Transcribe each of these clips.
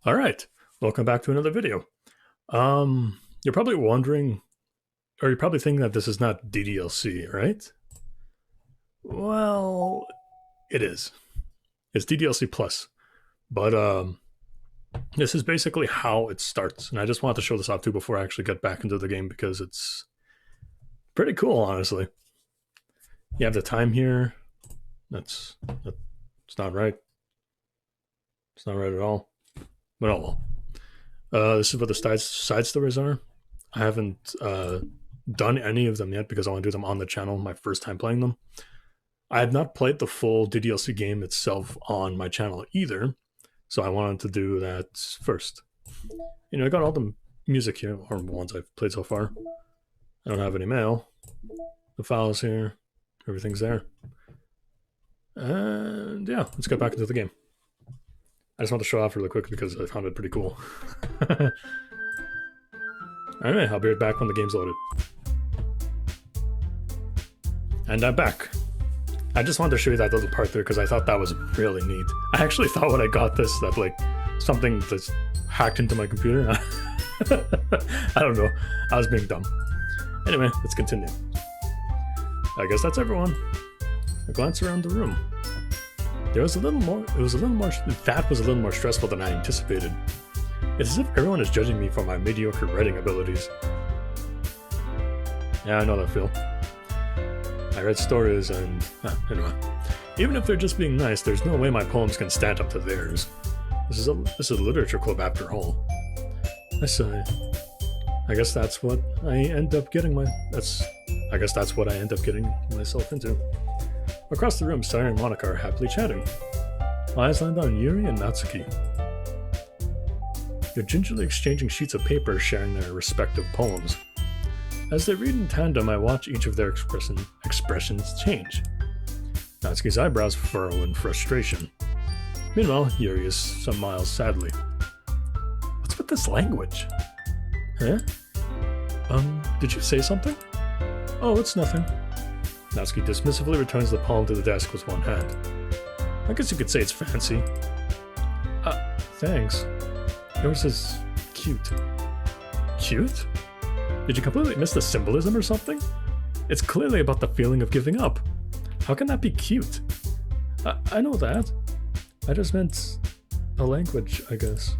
All right, welcome back to another video. You're probably wondering, or you're probably thinking that this is not DDLC, right? Well, it is. It's DDLC plus, but this is basically how it starts, and I just wanted to show this off too before I actually get back into the game because it's pretty cool, honestly. You have the time here. That's not right. It's not right at all. But oh well. This is what the side stories are. I haven't done any of them yet because I want to do them on the channel, my first time playing them. I have not played the full DDLC game itself on my channel either, so I wanted to do that first. You know, I got all the music here, or the ones I've played so far. I don't have any mail. The files here, everything's there. And yeah, let's get back into the game. I just want to show off really quick because I found it pretty cool. Anyway, I'll be right back when the game's loaded. And I'm back. I just wanted to show you that little part there because I thought that was really neat. I actually thought when I got this that like something that's hacked into my computer. I don't know. I was being dumb. Anyway, let's continue. I guess that's everyone. A glance around the room. That was a little more stressful than I anticipated. It's as if everyone is judging me for my mediocre writing abilities. Yeah, I know that feel. I read stories and, anyway. Even if they're just being nice, there's no way my poems can stand up to theirs. This is a literature club after all. I sigh. I guess that's what I end up getting myself into. Across the room, Sayori and Monica are happily chatting. My eyes land on Yuri and Natsuki. They're gingerly exchanging sheets of paper, sharing their respective poems. As they read in tandem, I watch each of their expressions change. Natsuki's eyebrows furrow in frustration. Meanwhile, Yuri smiles sadly. What's with this language? Huh? Did you say something? Oh, it's nothing. Natsuki dismissively returns the poem to the desk with one hand. I guess you could say it's fancy. Thanks. Yours is cute. Cute? Did you completely miss the symbolism or something? It's clearly about the feeling of giving up. How can that be cute? I know that. I just meant the language, I guess.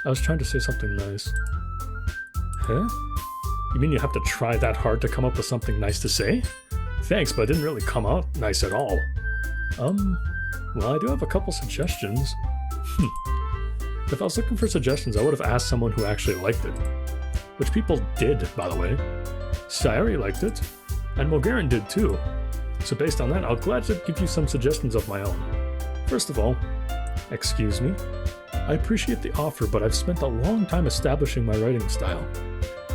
I was trying to say something nice. Huh? You mean you have to try that hard to come up with something nice to say? Thanks, but it didn't really come out nice at all. Well, I do have a couple suggestions. If I was looking for suggestions, I would have asked someone who actually liked it. Which people did, by the way. Sayori liked it, and Mulgaren did too. So based on that, I'll gladly give you some suggestions of my own. First of all, excuse me. I appreciate the offer, but I've spent a long time establishing my writing style.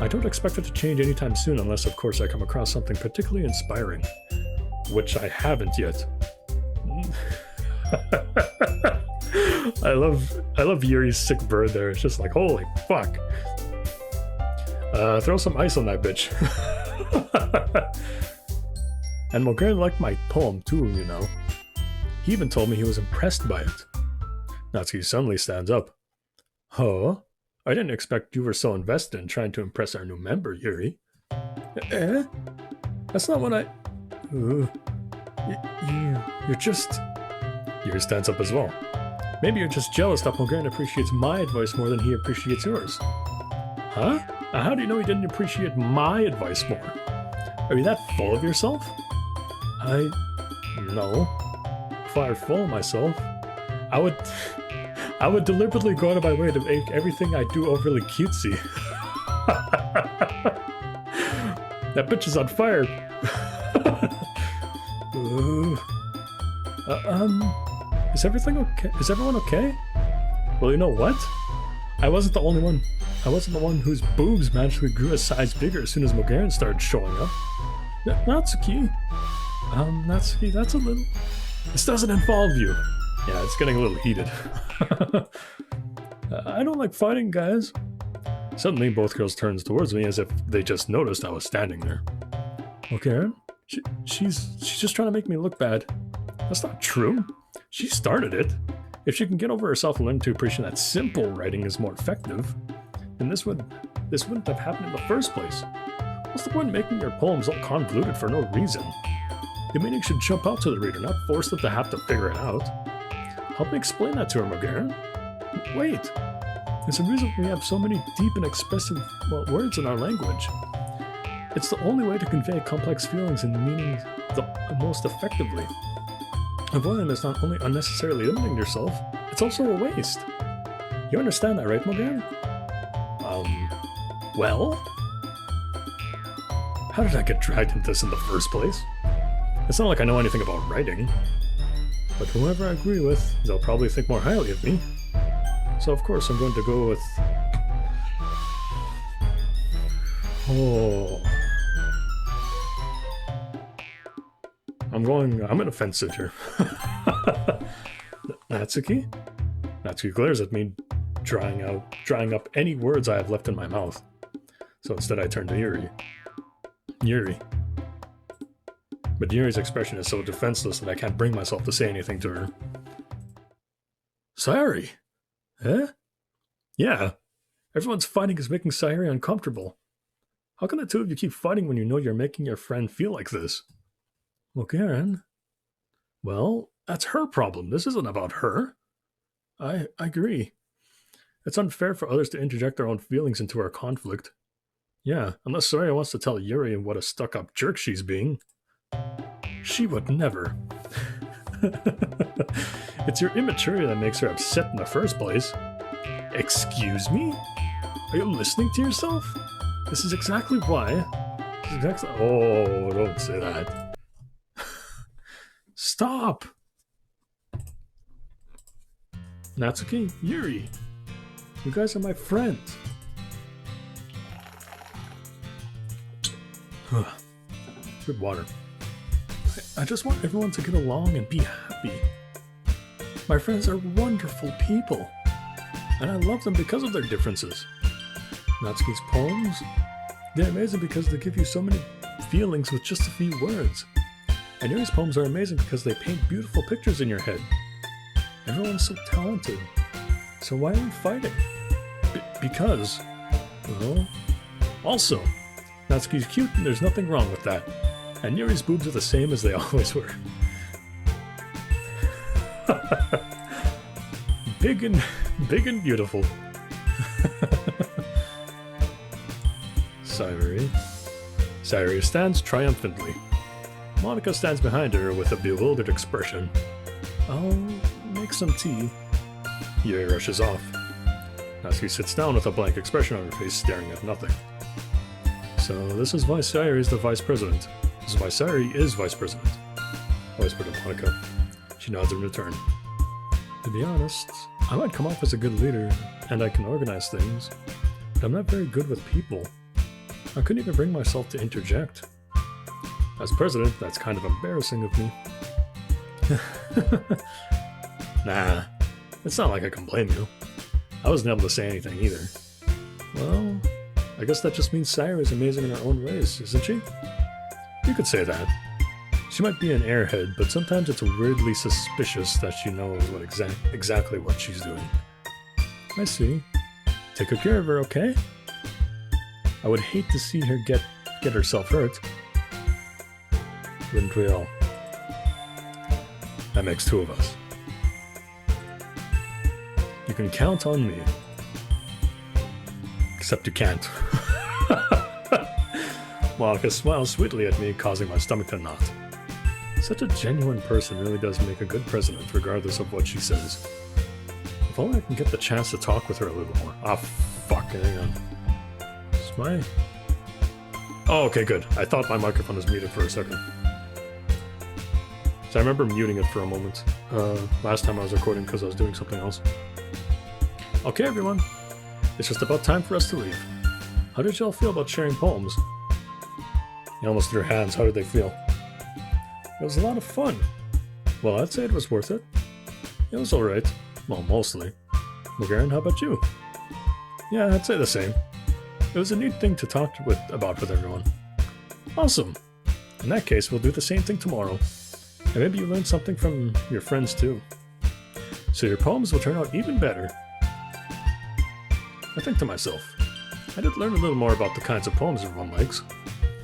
I don't expect it to change anytime soon unless, of course, I come across something particularly inspiring. Which I haven't yet. I love Yuri's sick bird there. It's just like, holy fuck. Throw some ice on that bitch. And Mulgaren liked my poem too, you know. He even told me he was impressed by it. Natsuki suddenly stands up. Huh? I didn't expect you were so invested in trying to impress our new member, Yuri. Eh? That's not what I... You're just... Yuri stands up as well. Maybe you're just jealous that Mulgaren appreciates my advice more than he appreciates yours. Huh? How do you know he didn't appreciate my advice more? Are you that full of yourself? No. If I were full of myself, I would deliberately go out of my way to make everything I do overly cutesy. That bitch is on fire. Is everything okay? Is everyone okay? Well, you know what? I wasn't the one whose boobs magically grew a size bigger as soon as Mulgaren started showing up. Natsuki. Natsuki, that's a little... This doesn't involve you. Yeah, it's getting a little heated. I don't like fighting, guys. Suddenly, both girls turned towards me as if they just noticed I was standing there. Okay, she's just trying to make me look bad. That's not true. She started it. If she can get over herself and learn to appreciate that simple writing is more effective, then this wouldn't have happened in the first place. What's the point in making your poems all convoluted for no reason? The meaning should jump out to the reader, not force them to have to figure it out. Help me explain that to her, Morgan. Wait, there's a reason we have so many deep and expressive words in our language. It's the only way to convey complex feelings and meaning the most effectively. Avoiding them is not only unnecessarily limiting yourself, it's also a waste. You understand that, right, Morgan? Well? How did I get dragged into this in the first place? It's not like I know anything about writing. But whoever I agree with, they'll probably think more highly of me. So of course I'm going to go with... Oh... I'm inoffensive here. Natsuki? Natsuki glares at me, drying up any words I have left in my mouth. So instead I turn to Yuri. Yuri. But Yuri's expression is so defenseless that I can't bring myself to say anything to her. Sayuri? Eh? Yeah. Everyone's fighting is making Sayuri uncomfortable. How can the two of you keep fighting when you know you're making your friend feel like this? Well, Karen. Well, that's her problem. This isn't about her. I agree. It's unfair for others to interject their own feelings into our conflict. Yeah, unless Sayuri wants to tell Yuri what a stuck-up jerk she's being. She would never. It's your immaturity that makes her upset in the first place. Excuse me? Are you listening to yourself? This is exactly why. Oh, don't say that. Stop! Natsuki, Yuri, you guys are my friends. Good water. I just want everyone to get along and be happy. My friends are wonderful people, and I love them because of their differences. Natsuki's poems, they're amazing because they give you so many feelings with just a few words. And Yuri's poems are amazing because they paint beautiful pictures in your head. Everyone's so talented. So why are we fighting? Because, well, also, Natsuki's cute and there's nothing wrong with that. And Yuri's boobs are the same as they always were. Big and beautiful. Sayuri stands triumphantly. Monica stands behind her with a bewildered expression. I'll make some tea. Yuri rushes off. Natsuki sits down with a blank expression on her face, staring at nothing. So this is why Sayuri is the vice president. This is why Sayuri is vice president. Whispered to Monica. She nods in return. To be honest, I might come off as a good leader, and I can organize things, but I'm not very good with people. I couldn't even bring myself to interject. As president, that's kind of embarrassing of me. Nah, it's not like I can blame you. I wasn't able to say anything either. Well, I guess that just means Sayuri is amazing in her own ways, isn't she? You could say that. She might be an airhead, but sometimes it's weirdly suspicious that she knows what exactly what she's doing. I see. Take good care of her, okay? I would hate to see her get herself hurt. Wouldn't we all? That makes two of us. You can count on me. Except you can't. Monica smiles sweetly at me, causing my stomach to knot. Such a genuine person really does make a good president, regardless of what she says. If only I can get the chance to talk with her a little more. Ah, fuck, hang on. Is my... Oh, okay, good. I thought my microphone was muted for a second. So I remember muting it for a moment. Last time I was recording because I was doing something else. Okay, everyone. It's just about time for us to leave. How did y'all feel about sharing poems? You almost threw hands. How did they feel? It was a lot of fun. Well, I'd say it was worth it. It was alright. Well, mostly. Garen, how about you? Yeah, I'd say the same. It was a neat thing to talk about with everyone. Awesome. In that case, we'll do the same thing tomorrow. And maybe you learned something from your friends too. so your poems will turn out even better. I think to myself, I did learn a little more about the kinds of poems everyone likes.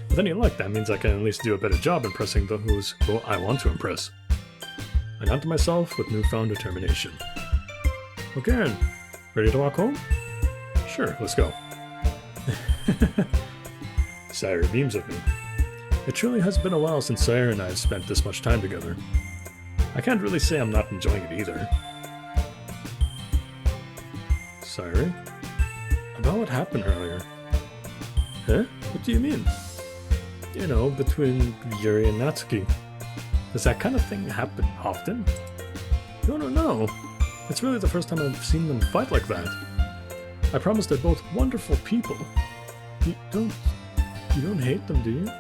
With any luck, that means I can at least do a better job impressing those who I want to impress. I nod to myself with newfound determination. Okay, ready to walk home? Sure, let's go. Sayuri beams at me. It truly has been a while since Sayuri and I have spent this much time together. I can't really say I'm not enjoying it either. Sayuri? About what happened earlier? Huh? What do you mean? You know, between Yuri and Natsuki. Does that kind of thing happen often? No. It's really the first time I've seen them fight like that. I promise they're both wonderful people. You don't hate them, do you?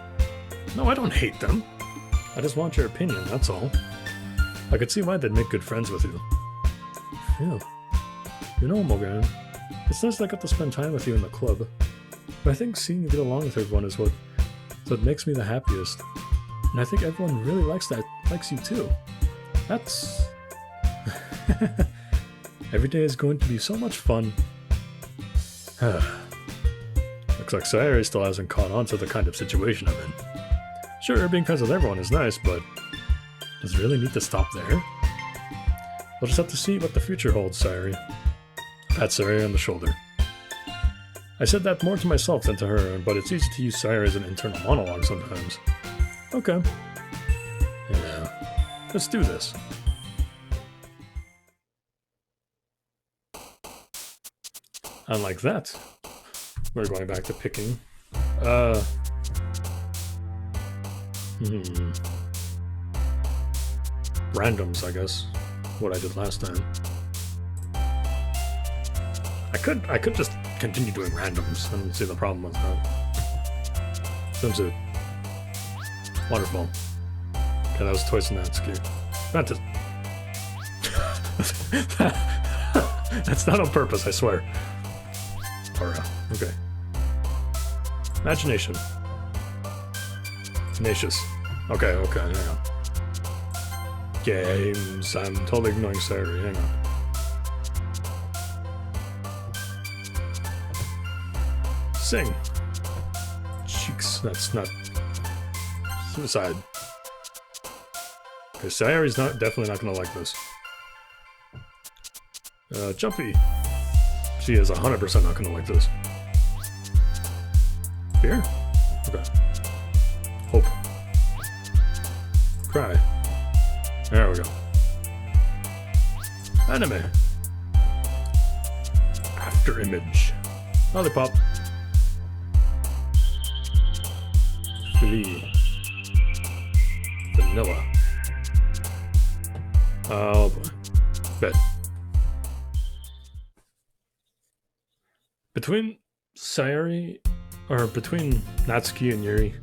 No, I don't hate them. I just want your opinion, that's all. I could see why they'd make good friends with you. Yeah. You know, Morgan, it's nice that I got to spend time with you in the club. But I think seeing you get along with everyone is what makes me the happiest. And I think everyone really likes you too. That's... Every day is going to be so much fun. Looks like Sayuri still hasn't caught on to the kind of situation I'm in. Sure, being friends with everyone is nice, but does it really need to stop there? We'll just have to see what the future holds, Sayuri. Pat Sayuri on the shoulder. I said that more to myself than to her, but it's easy to use Sayuri as an internal monologue sometimes. Okay. Yeah. Let's do this. Unlike that, we're going back to picking. Randoms, I guess. What I did last time. I could just continue doing randoms. I don't see the problem with that. Swimsuit. Wonderful. Okay, that was twice in that ski. That's not on purpose, I swear. Aura. Okay. Imagination. Tenacious. Okay, hang on. Games. I'm totally ignoring Sayuri. Hang on. Sing. Cheeks. That's not... Suicide. Okay, Sayuri's definitely not gonna like this. Jumpy. She is 100% not gonna like this. Fear? Okay. Hope. Cry. There we go. Anime. After image. Lollipop. Flee. Vanilla. Oh boy. Bed. Between Sayuri, or between Natsuki and Yuri,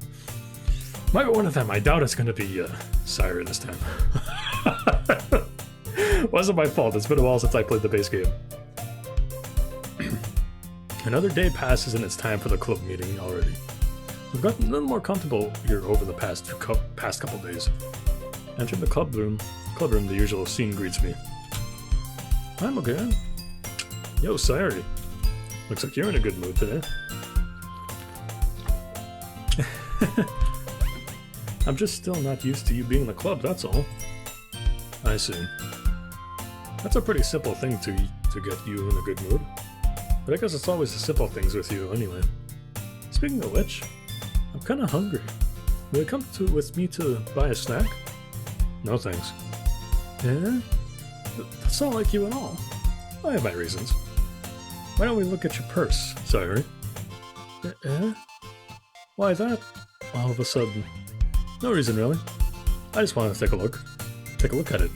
might be one of them. I doubt it's gonna be Sayuri this time. Wasn't my fault. It's been a while since I played the base game. Another day passes and it's time for the club meeting already. We've gotten a little more comfortable here over the past couple days. Entering the club room, the usual scene greets me. I'm okay. Yo, Sayuri. Looks like you're in a good mood today. I'm just still not used to you being in the club, that's all. I see. That's a pretty simple thing to get you in a good mood. But I guess it's always the simple things with you anyway. Speaking of which, I'm kinda hungry. Will you come with me to buy a snack? No thanks. Yeah? That's not like you at all. I have my reasons. Why don't we look at your purse, Sayuri? Why that? All of a sudden. No reason really. I just wanted to take a look. Take a look at it.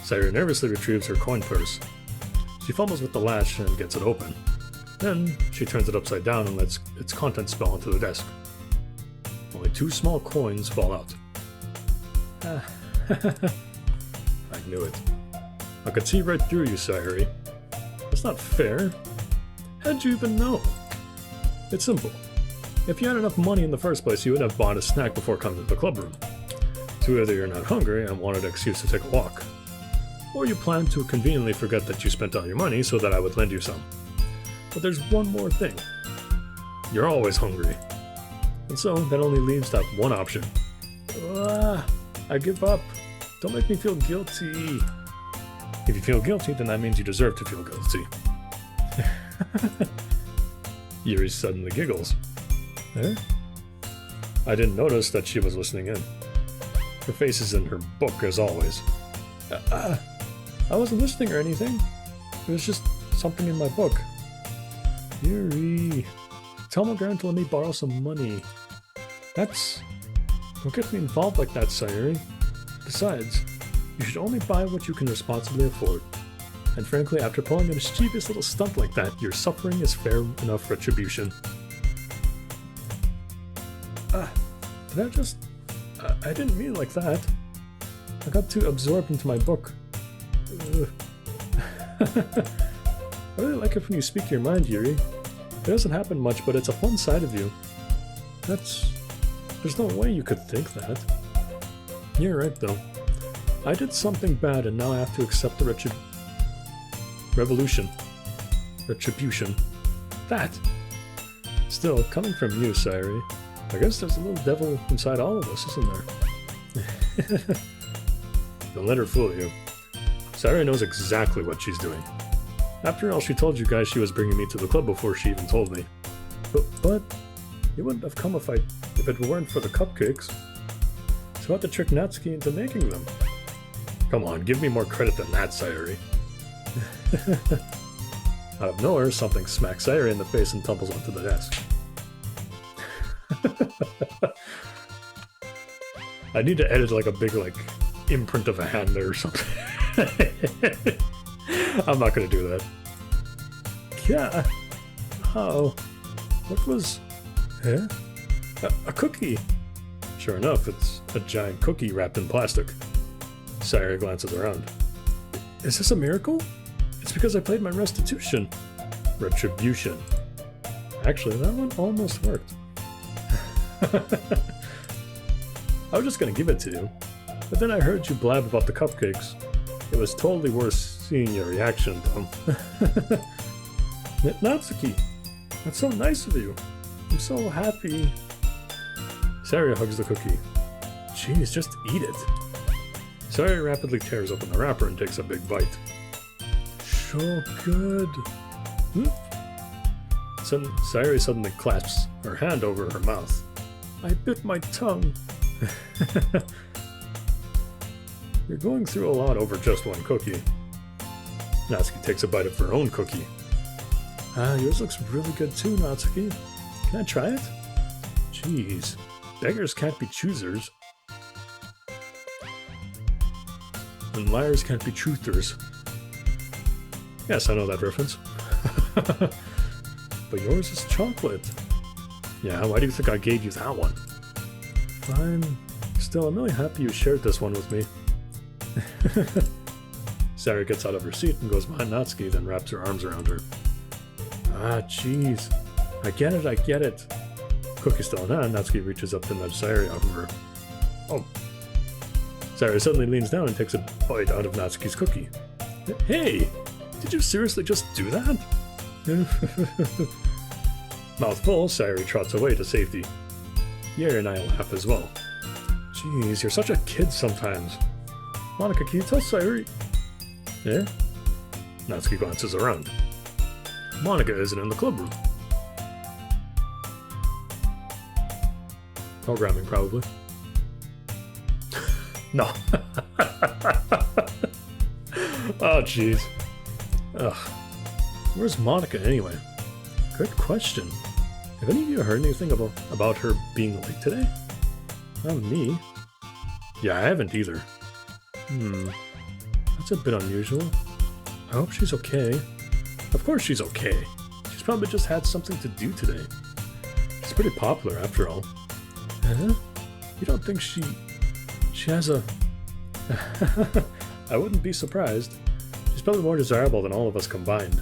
Sayuri nervously retrieves her coin purse. She fumbles with the latch and gets it open. Then, she turns it upside down and lets its contents spill onto the desk. Only 2 small coins fall out. I knew it. I could see right through you, Sayuri. That's not fair. How'd you even know? It's simple. If you had enough money in the first place, you would have bought a snack before coming to the club room. So either you're not hungry and wanted an excuse to take a walk, or you plan to conveniently forget that you spent all your money so that I would lend you some. But there's one more thing. You're always hungry. And so that only leaves that one option. I give up. Don't make me feel guilty. If you feel guilty, then that means you deserve to feel guilty. Yuri suddenly giggles. Eh? I didn't notice that she was listening in. Her face is in her book as always. I wasn't listening or anything. It was just something in my book. Yuri, tell my grand to let me borrow some money. Don't get me involved like that, Sayuri. Besides, you should only buy what you can responsibly afford. And frankly, after pulling a mischievous little stunt like that, your suffering is fair enough retribution. I didn't mean it like that. I got too absorbed into my book. I really like it when you speak your mind, Yuri. It doesn't happen much, but it's a fun side of you. There's no way you could think that. You're right, though. I did something bad and now I have to accept the retribution. That! Still, coming from you, Sayuri, I guess there's a little devil inside all of us, isn't there? Don't let her fool you. Sayuri knows exactly what she's doing. After all, she told you guys she was bringing me to the club before she even told me. But you wouldn't have come if it weren't for the cupcakes. So I had to trick Natsuki into making them. Come on, give me more credit than that, Sayuri. Out of nowhere, something smacks Sayuri in the face and tumbles onto the desk. I need to edit like a big imprint of a hand there or something. I'm not gonna do that. Yeah. Oh. What was... Huh? A cookie. Sure enough, it's a giant cookie wrapped in plastic. Sayuri glances around. Is this a miracle? It's because I played my restitution. Retribution. Actually, that one almost worked. I was just gonna give it to you, but then I heard you blab about the cupcakes. It was totally worth seeing your reaction, though. Natsuki, that's so nice of you. I'm so happy. Sayuri hugs the cookie. Jeez, just eat it. Sayuri rapidly tears open the wrapper and takes a big bite. So good. Sayuri suddenly clasps her hand over her mouth. I bit my tongue. You're going through a lot over just one cookie. Natsuki takes a bite of her own cookie. Yours looks really good too, Natsuki. Can I try it? Jeez, beggars can't be choosers. And liars can't be truthers. Yes, I know that reference. But yours is chocolate. Yeah, why do you think I gave you that one? Fine. Still, I'm really happy you shared this one with me. Sayuri gets out of her seat and goes behind Natsuki, then wraps her arms around her. Jeez. I get it. Cookie still in hand, Natsuki reaches up to nudge Sayuri out of her. Oh. Sayuri suddenly leans down and takes a bite out of Natsuki's cookie. Hey! Did you seriously just do that? Mouth full, Sayuri trots away to safety. Yuri and I laugh as well. Jeez, you're such a kid sometimes. Monika, can you tell Sayuri? Yeah? Natsuki glances around. Monika isn't in the club room. Programming, probably. No. Oh, jeez. Ugh. Where's Monika anyway? Good question. Have any of you heard anything about her being late today? Not me. Yeah, I haven't either. That's a bit unusual. I hope she's okay. Of course she's okay. She's probably just had something to do today. She's pretty popular after all. Huh? You don't think she has a... I wouldn't be surprised. She's probably more desirable than all of us combined.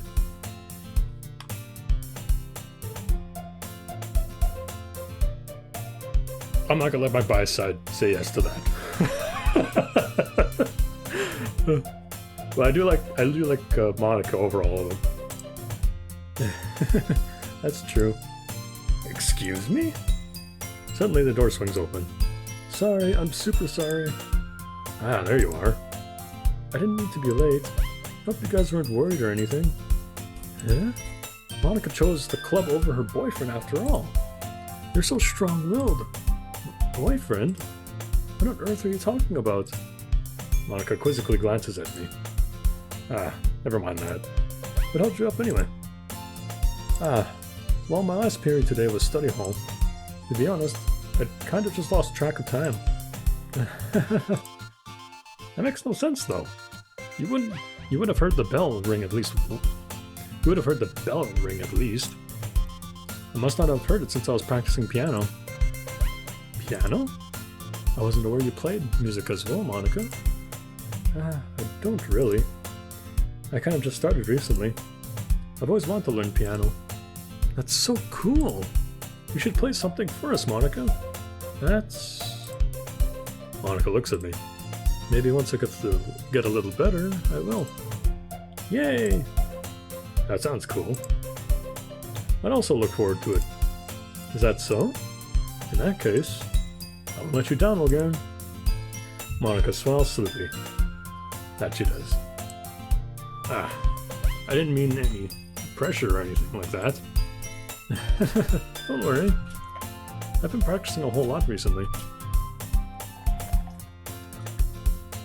I'm not gonna let my bias side say yes to that. Well, I do like Monica over all of them. That's true. Excuse me? Suddenly the door swings open. Sorry, I'm super sorry. Ah, there you are. I didn't mean to be late. Hope you guys weren't worried or anything. Huh? Monica chose the club over her boyfriend after all. You're so strong-willed. Boyfriend? What on earth are you talking about? Monica quizzically glances at me. Ah, never mind that. What held you up anyway? Ah, well, my last period today was study hall. To be honest, I kind of just lost track of time. That makes no sense, though. You would have heard the bell ring at least. You would have heard the bell ring at least. I must not have heard it since I was practicing piano. Piano? I wasn't aware you played music as well, Monica. I don't really. I kind of just started recently. I've always wanted to learn piano. That's so cool! You should play something for us, Monica. That's... Monica looks at me. Maybe once I get a little better, I will. Yay! That sounds cool. I'd also look forward to it. Is that so? In that case, I won't let you down again. Monica smiles sleepy. That she does. Ah, I didn't mean any pressure or anything like that. Don't worry. I've been practicing a whole lot recently.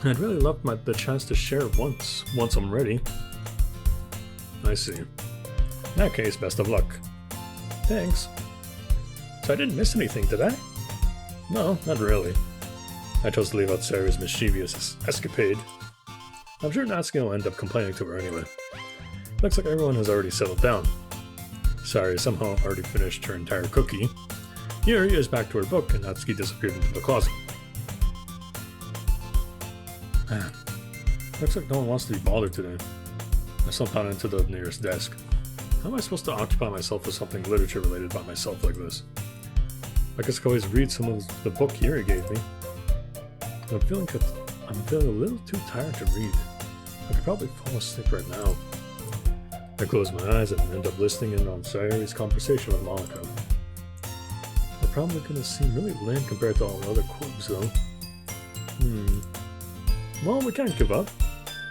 I'd really love the chance to share once I'm ready. I see. In that case, best of luck. Thanks. So I didn't miss anything, did I? No, not really. I chose to leave out Sarah's mischievous escapade. I'm sure Natsuki will end up complaining to her anyway. Looks like everyone has already settled down. Sari somehow already finished her entire cookie. Yuri is back to her book and Natsuki disappeared into the closet. Man, looks like no one wants to be bothered today. I slumped down into the nearest desk. How am I supposed to occupy myself with something literature related by myself like this? I guess I could always read some of the book Yuri gave me. I'm feeling a little too tired to read. I could probably fall asleep right now. I close my eyes and end up listening in on Sayori's conversation with Monica. They're probably gonna seem really lame compared to all the other quibs though. Well, we can't give up.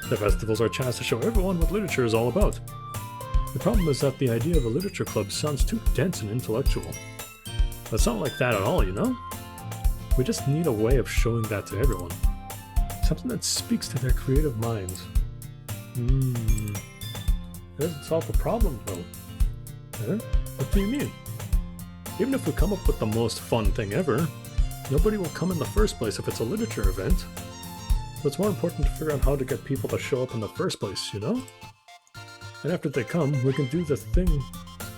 The festival's our chance to show everyone what literature is all about. The problem is that the idea of a literature club sounds too dense and intellectual. But it's not like that at all, you know? We just need a way of showing that to everyone. Something that speaks to their creative minds. It doesn't solve the problem, though. Huh? What do you mean? Even if we come up with the most fun thing ever, nobody will come in the first place if it's a literature event. So it's more important to figure out how to get people to show up in the first place, you know? And after they come, we can do the thing.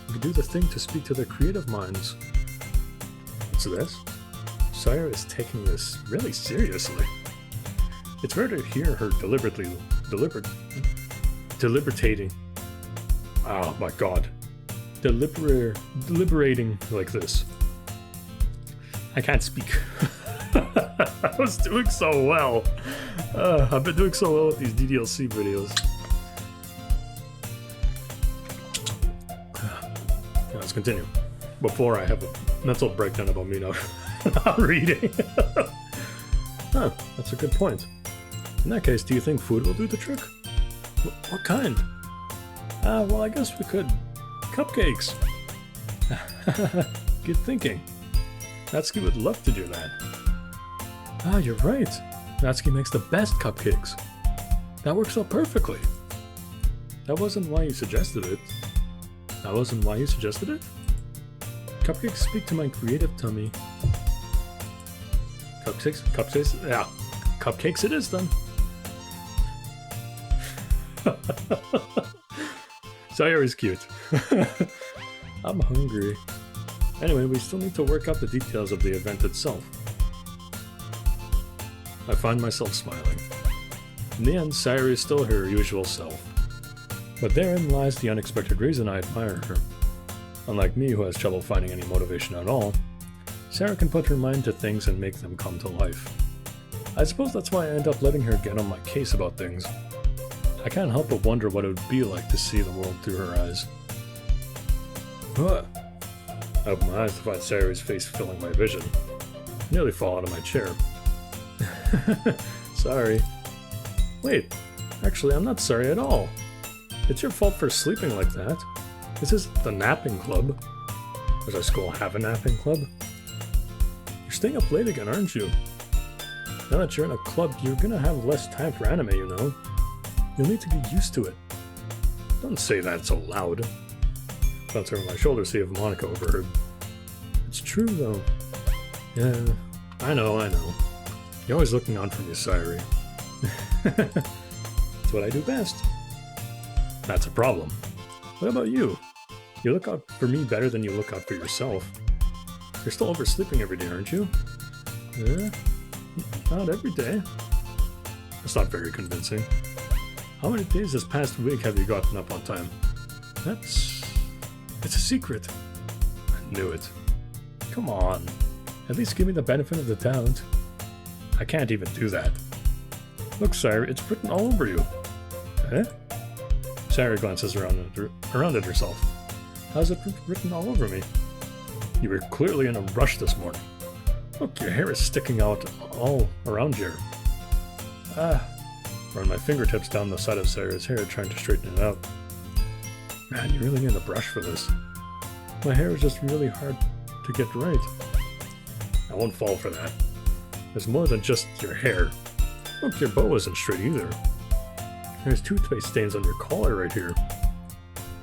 We can do the thing to speak to their creative minds. What's this? Sayori is taking this really seriously. It's rare to hear her deliberating. Oh my god. Deliberating like this. I can't speak. I was doing so well. I've been doing so well with these DDLC videos. Let's continue. Before I have a mental breakdown about me not reading. Huh, that's a good point. In that case, do you think food will do the trick? What kind? Well, I guess we could. Cupcakes. Good thinking. Natsuki would love to do that. You're right. Natsuki makes the best cupcakes. That works out perfectly. That wasn't why you suggested it. That wasn't why you suggested it? Cupcakes speak to my creative tummy. Cupcakes, yeah. Cupcakes it is then. Sayori's cute. I'm hungry. Anyway, we still need to work out the details of the event itself. I find myself smiling. In the end, Sayori is still her usual self. But therein lies the unexpected reason I admire her. Unlike me, who has trouble finding any motivation at all, Sarah can put her mind to things and make them come to life. I suppose that's why I end up letting her get on my case about things. I can't help but wonder what it would be like to see the world through her eyes. Huh. I opened my eyes to find Sayori's face filling my vision. I nearly fall out of my chair. Sorry. Wait, actually I'm not sorry at all. It's your fault for sleeping like that. This is the napping club. Does our school have a napping club? You're staying up late again, aren't you? Now that you're in a club, you're gonna have less time for anime, you know. You'll need to get used to it. Don't say that so loud. Glanced over my shoulder to see if Monica overheard. It's true, though. Yeah, I know. You're always looking on for me, Sayori. That's what I do best. That's a problem. What about you? You look out for me better than you look out for yourself. You're still oversleeping every day, aren't you? Yeah, not every day. That's not very convincing. How many days this past week have you gotten up on time? It's a secret. I knew it. Come on. At least give me the benefit of the doubt. I can't even do that. Look, Sayori, it's written all over you. Eh? Sayori glances around at herself. How's it written all over me? You were clearly in a rush this morning. Look, your hair is sticking out all around here. Run my fingertips down the side of Sayori's hair, trying to straighten it out. Man, you really need a brush for this. My hair is just really hard to get right. I won't fall for that. There's more than just your hair. Look, your bow isn't straight either. There's toothpaste stains on your collar right here.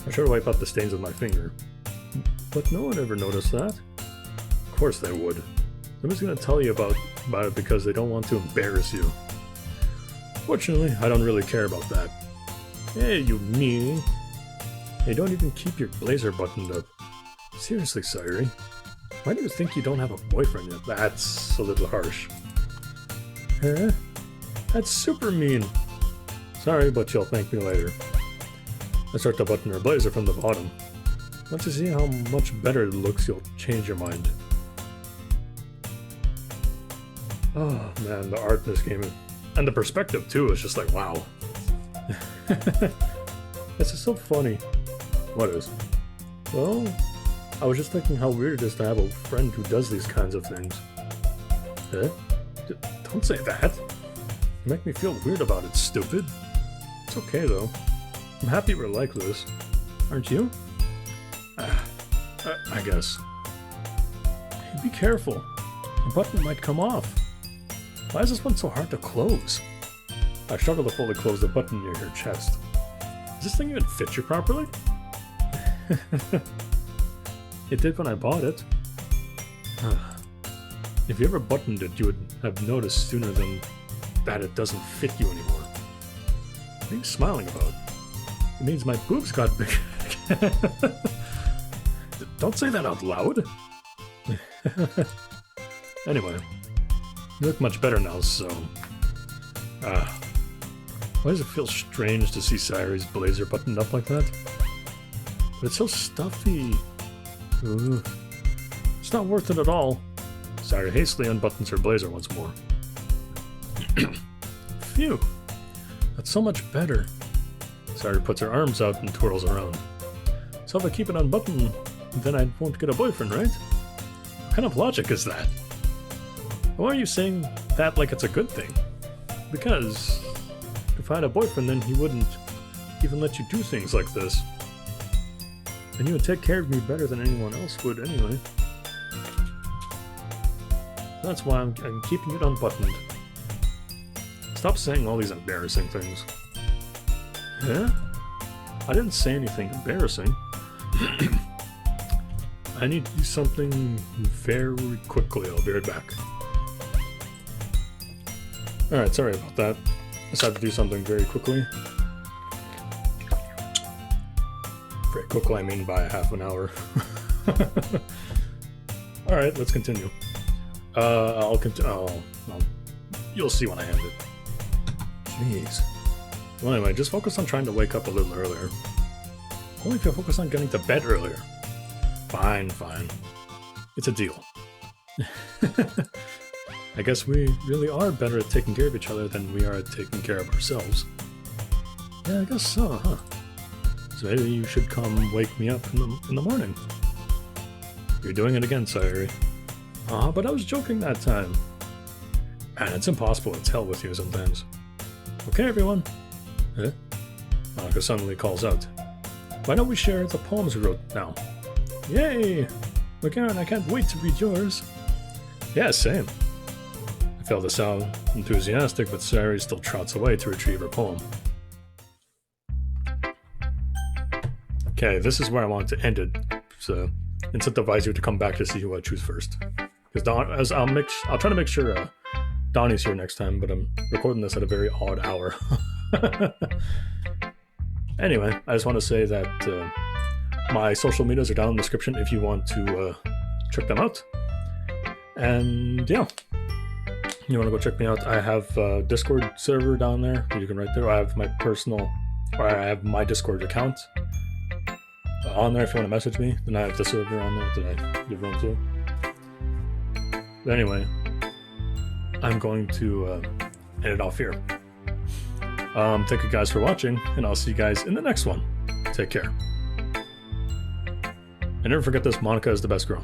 I try to wipe out the stains with my finger. But no one ever noticed that. Of course they would. Somebody's gonna tell you about it because they don't want to embarrass you. Fortunately, I don't really care about that. Hey, you meanie. Hey, don't even keep your blazer buttoned up. Seriously, Sayori. Why do you think you don't have a boyfriend yet? That's a little harsh. Huh? That's super mean. Sorry, but you'll thank me later. I start to button her blazer from the bottom. Once you see how much better it looks, you'll change your mind. Oh man, the art in this game, and the perspective too, is just like, wow. This is so funny. What is? Well, I was just thinking how weird it is to have a friend who does these kinds of things. Eh? Don't say that. You make me feel weird about it, stupid. It's okay though. I'm happy we're like this. Aren't you? I guess. Hey, be careful. The button might come off. Why is this one so hard to close? I struggle to fully close the button near her chest. Does this thing even fit you properly? It did when I bought it. If you ever buttoned it, you would have noticed sooner than that it doesn't fit you anymore. What are you smiling about? It means my boobs got bigger. Don't say that out loud. Anyway, you look much better now, so... why does it feel strange to see Sayori's blazer buttoned up like that? But it's so stuffy. Ugh. It's not worth it at all. Sayori hastily unbuttons her blazer once more. Phew. That's so much better. Sayori puts her arms out and twirls around. So if I keep it unbuttoned, then I won't get a boyfriend, right? What kind of logic is that? Why are you saying that like it's a good thing? Because if I had a boyfriend, then he wouldn't even let you do things like this. And you would take care of me better than anyone else would anyway. That's why I'm keeping it unbuttoned. Stop saying all these embarrassing things. Yeah? I didn't say anything embarrassing. I need to do something very quickly. I'll be right back. Alright, sorry about that. I just had to do something very quickly. Very quickly, I mean by half an hour. Alright, let's continue. I'll continue. You'll see when I end it. Jeez. Well, anyway, just focus on trying to wake up a little earlier. Only if you focus on getting to bed earlier. Fine, fine. It's a deal. I guess we really are better at taking care of each other than we are at taking care of ourselves. Yeah, I guess so, huh? So maybe you should come wake me up in the morning. You're doing it again, Sayuri. But I was joking that time. Man, it's impossible to tell with you sometimes. Okay, everyone. Monica suddenly calls out. Why don't we share the poems we wrote now? Yay! Look, Aaron, I can't wait to read yours. Yeah, same. I fail to sound enthusiastic, but Sayuri still trots away to retrieve her poem. Okay, this is where I want to end it. So, incentivize you to come back to see who I choose first. Because I'll try to make sure Donnie's here next time, but I'm recording this at a very odd hour. Anyway, I just want to say that my social medias are down in the description if you want to check them out. And yeah, you want to go check me out. I have a Discord server down there. You can write there. I have I have my Discord account on there if you want to message me. Then I have the server on there that I give run to. But anyway, I'm going to end it off here. Thank you guys for watching, and I'll see you guys in the next one. Take care. And never forget this, Monica is the best girl.